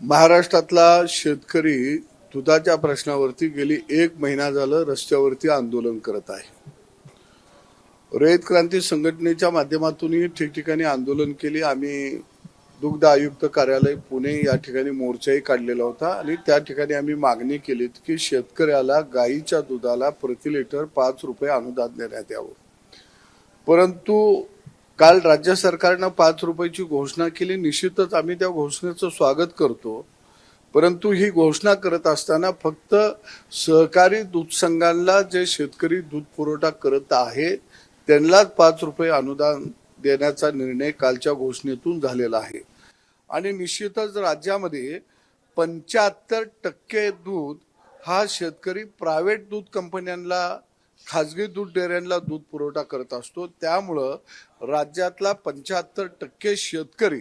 महाराष्ट्रातला शेतकरी दुधाच्या प्रश्नावरती गेली 1 महिना झालं रस्त्यावरती आंदोलन करत आहे. रयत क्रांती संघटनेच्या माध्यमातूनही ठिकठिकाणी आंदोलन केली. आम्ही दुग्ध आयुक्त कार्यालय पुणे या ठिकाणी मोर्चाही काढलेला होता आणि त्या ठिकाणी आम्ही मागणी केली की शेतकऱ्याला गाईच्या दुधाला प्रति लिटर 5 रुपये अनुदान देण्यात यावं. परंतु काल राज्य सरकारनं 5 रुपयाची घोषणा केली. निश्चितच आम्ही त्या घोषणेचं स्वागत करतो. परंतु ही घोषणा करत असताना फक्त सहकारी दूध संघांना जे शेतकरी दूध पुरवठा करत आहे त्यांनाच 5 रुपये अनुदान देण्याचा निर्णय कालच्या घोषणेतून झालेला आहे. आणि निश्चितच राज्यामध्ये 75% दूध हा शेतकरी प्रायव्हेट दूध कंपन्यांना, खाजगी दूध डेअऱ्यांना दूध पुरवठा करत असतो. त्यामुळं राज्यातला 75% शेतकरी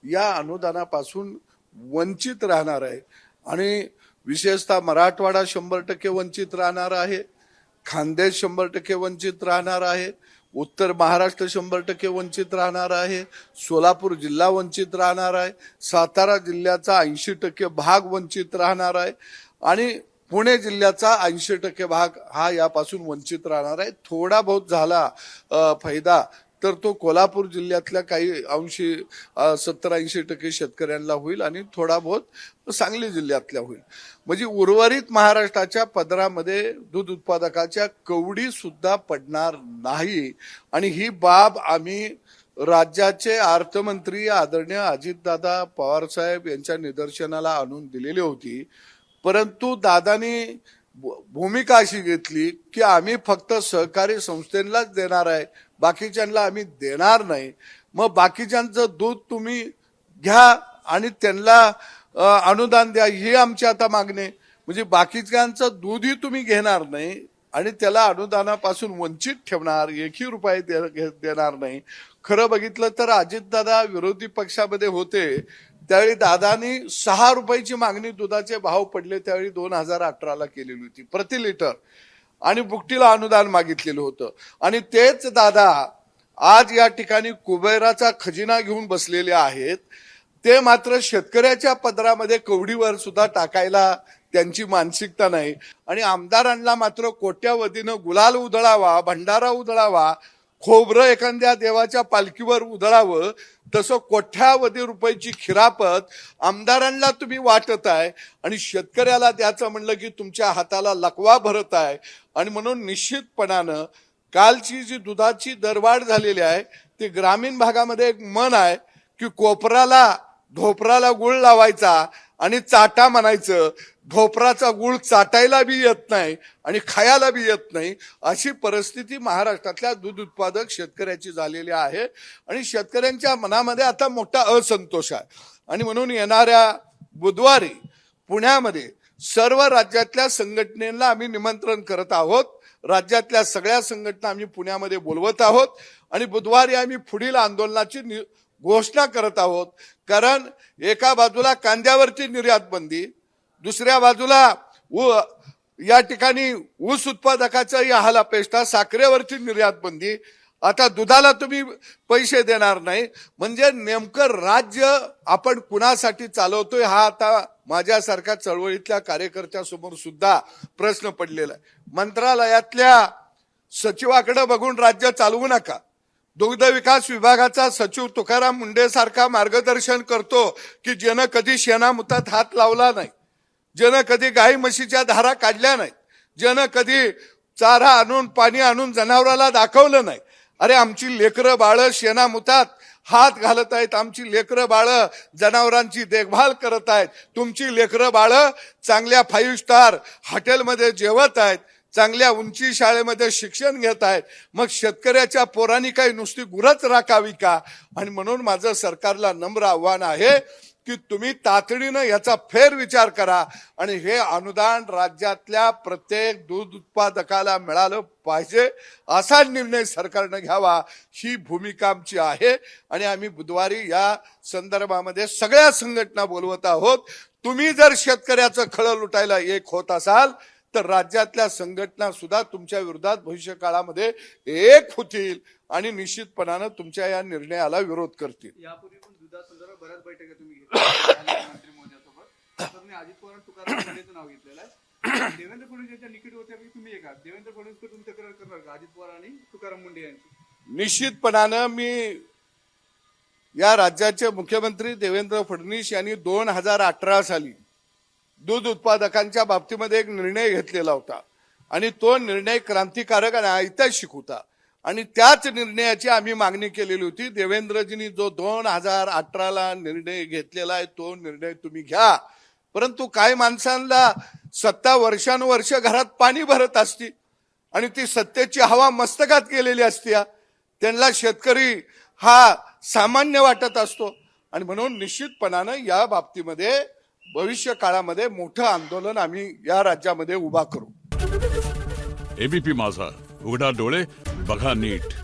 या अनुदानापासून वंचित राहणार आहे. आणि विशेषतः मराठवाडा 100% वंचित राहणार आहे, खानदेश 100% वंचित राहणार आहे, उत्तर महाराष्ट्र 100% वंचित राहणार आहे, सोलापूर जिल्हा वंचित राहणार आहे, सातारा जिल्ह्याचा 80% भाग वंचित राहणार आहे आणि पुणे जिल्ह्याचा 80% भाग हा यापासून वंचित राहणार आहे. थोडा बहुत झाला फायदा तर तो कोल्हापूर जिल्ह्यातल्या काही अंशी 70-80% शेतकऱ्यांना होईल आणि थोडा बहुत सांगली जिल्ह्यातल्या होईल. म्हणजे उर्वरित महाराष्ट्राच्या पदरामध्ये दूध उत्पादकाच्या कवडी सुद्धा पडणार नाही. आणि ही बाब आम्ही राज्याचे अर्थमंत्री आदरणीय अजितदादा पवार साहेब यांच्या निदर्शनाला आणून दिलेली होती. परंतु दादानी भूमिका अशी घेतली की आम्ही फक्त सहकारी संस्थांनाच देणार आहे, बाकीच्यांना आम्ही देणार नाही. मग बाकीच्यांचं दूध तुम्ही घ्या आणि त्यांना अनुदान द्या, ही आमची आता मागणी. म्हणजे बाकीच्यांचं दूधही तुम्ही घेणार नाही आणि त्याला अनुदानापासून वंचित ठेवणार, 1 रुपया देणार नाही. खरं बघितलं तर अजितदादा विरोधी पक्षामध्ये होते त्यावेळी दादानी 6 रुपयाची मागणी दुधाचे भाव पडले त्यावेळी 2018ला केलेली होती प्रति लिटर आणि बुकटीला अनुदान मागितलेलं होतं. आणि तेच दादा आज या ठिकाणी कुबेराचा खजिना घेऊन बसलेले आहेत. ते मात्र शेतकऱ्याच्या पदरामध्ये कवडीवर सुद्धा टाकायला त्यांची मानसिकता नाही. आणि आमदारांना मात्र कोट्यावधीनं गुलाल उधळावा, भंडारा उधळावा, खोबरं एखाद्या देवाच्या पालखीवर उधळावं, तसं कोट्यावधी रुपयाची खिरापत आमदारांना तुम्ही वाटत आहे आणि शेतकऱ्याला द्यायचं म्हणलं की तुमच्या हाताला लकवा भरत आहे. आणि म्हणून निश्चितपणानं कालची जी दुधाची दरवाढ झालेली आहे ते ग्रामीण भागामध्ये एक मन आहे की कोपराला ढोपराला गुळ लावायचा आणि चाटा म्हणायचं. ढोपराचा गुळ चाटायला बी येत नाही आणि खायला बी येत नाही, अशी परिस्थिती महाराष्ट्रातल्या दूध उत्पादक शेतकऱ्याची झालेली आहे. आणि शेतकऱ्यांच्या मनामध्ये आता मोठा असंतोष आहे. आणि म्हणून येणाऱ्या बुधवारी पुण्यामध्ये सर्व राज्यातल्या संघटनेला आम्ही निमंत्रण करत आहोत. राज्यातल्या सगळ्या संघटना आम्ही पुण्यामध्ये बोलवत आहोत आणि बुधवारी आम्ही पुढील आंदोलनाची घोषणा करत आहोत. कारण एका बाजूला कांद्यावरची निर्यात बंदी, दुसऱ्या बाजूला या ठिकाणी ऊस उत्पादकाचा या हालापेष्टा, साखरेवरची निर्यात बंदी, आता दुधाला तुम्ही पैसे देणार नाही. म्हणजे नेमकं राज्य आपण कुणासाठी चालवतोय हा आता माझ्यासारख्या चळवळीतल्या कार्यकर्त्यासमोर सुद्धा प्रश्न पडलेला आहे. मंत्रालयातल्या सचिवाकडे बघून राज्य चालवू नका. दुग्ध विकास विभागाचा सचिव तुकाराम मुंडे सारखा मार्गदर्शन करतो की ज्यानं कधी शेणामुतात हात लावला नाही, ज्यानं कधी गाई म्हशीच्या धारा काढल्या नाहीत, ज्यानं कधी चारा आणून पाणी आणून जनावराला दाखवलं नाही. अरे आमची लेकरं बाळं शेणामुतात हात घालत आहेत, आमची लेकरं बाळं जनावरांची देखभाल करत आहेत, तुमची लेकरं बाळं चांगल्या 5 स्टार हॉटेलमध्ये जेवत आहेत, चांगल्या उंची शाळेमध्ये शिक्षण घेत आहेत. मग शेतकऱ्याच्या पोरांनी काही नुसती गुरच राखावी का? आणि म्हणून माझं सरकारला नम्र आव्हान आहे की तुम्ही तातडीनं याचा फेर विचार करा आणि हे अनुदान राज्यातल्या प्रत्येक दूध उत्पादकाला मिळालं पाहिजे असा निर्णय सरकारनं घ्यावा, ही भूमिका आमची आहे. आणि आम्ही बुधवारी या संदर्भामध्ये सगळ्या संघटना बोलवत आहोत. तुम्ही जर शेतकऱ्याचं खळं लुटायला एक होत असाल तर राज्यातल्या संघटना सुद्धा तुमच्या विरोधात भविष्य काळामध्ये एक होतील आणि निश्चितपणानं तुमच्या या निर्णयाला विरोध करतील. यापूर्वी पण दुधासंदर्भात बऱ्याच बैठका तुम्ही घेतल्या मंत्री महोदयासोबत, अजित पवार आणि तुकाराम मुंढेंचं नाव घेतलेलं आहे. देवेंद्र फडणवीस यांच्या निकट होत्यापैकी तुम्ही एका देवेंद्र फडणवीस तुम्ही तक्रार करणार का अजित पवार आणि तुकाराम मुंढे यांची? निश्चितपणानं मी या राज्याचे मुख्यमंत्री देवेंद्र फडणवीस यांनी 2018 साली दूध उत्पादकांच्या बाबतीमध्ये एक निर्णय घेतलेला होता आणि तो निर्णय क्रांतिकारक आणि ऐतिहासिक होता आणि त्याच निर्णयाची आम्ही मागणी केलेली होती. देवेंद्रजींनी जो 2018ला निर्णय घेतलेला आहे तो निर्णय तुम्ही घ्या. परंतु काय माणसांना सत्ता वर्षानुवर्ष घरात पाणी भरत असती आणि ती सत्तेची हवा मस्तकात गेलेली असते, त्यांना शेतकरी हा सामान्य वाटत असतो आणि म्हणून निश्चितपणानं या बाबतीमध्ये भविष्य काळामध्ये मोठं आंदोलन आम्ही या राज्यामध्ये उभा करू. एबीपी माझा, उघडा डोळे बघा नीट.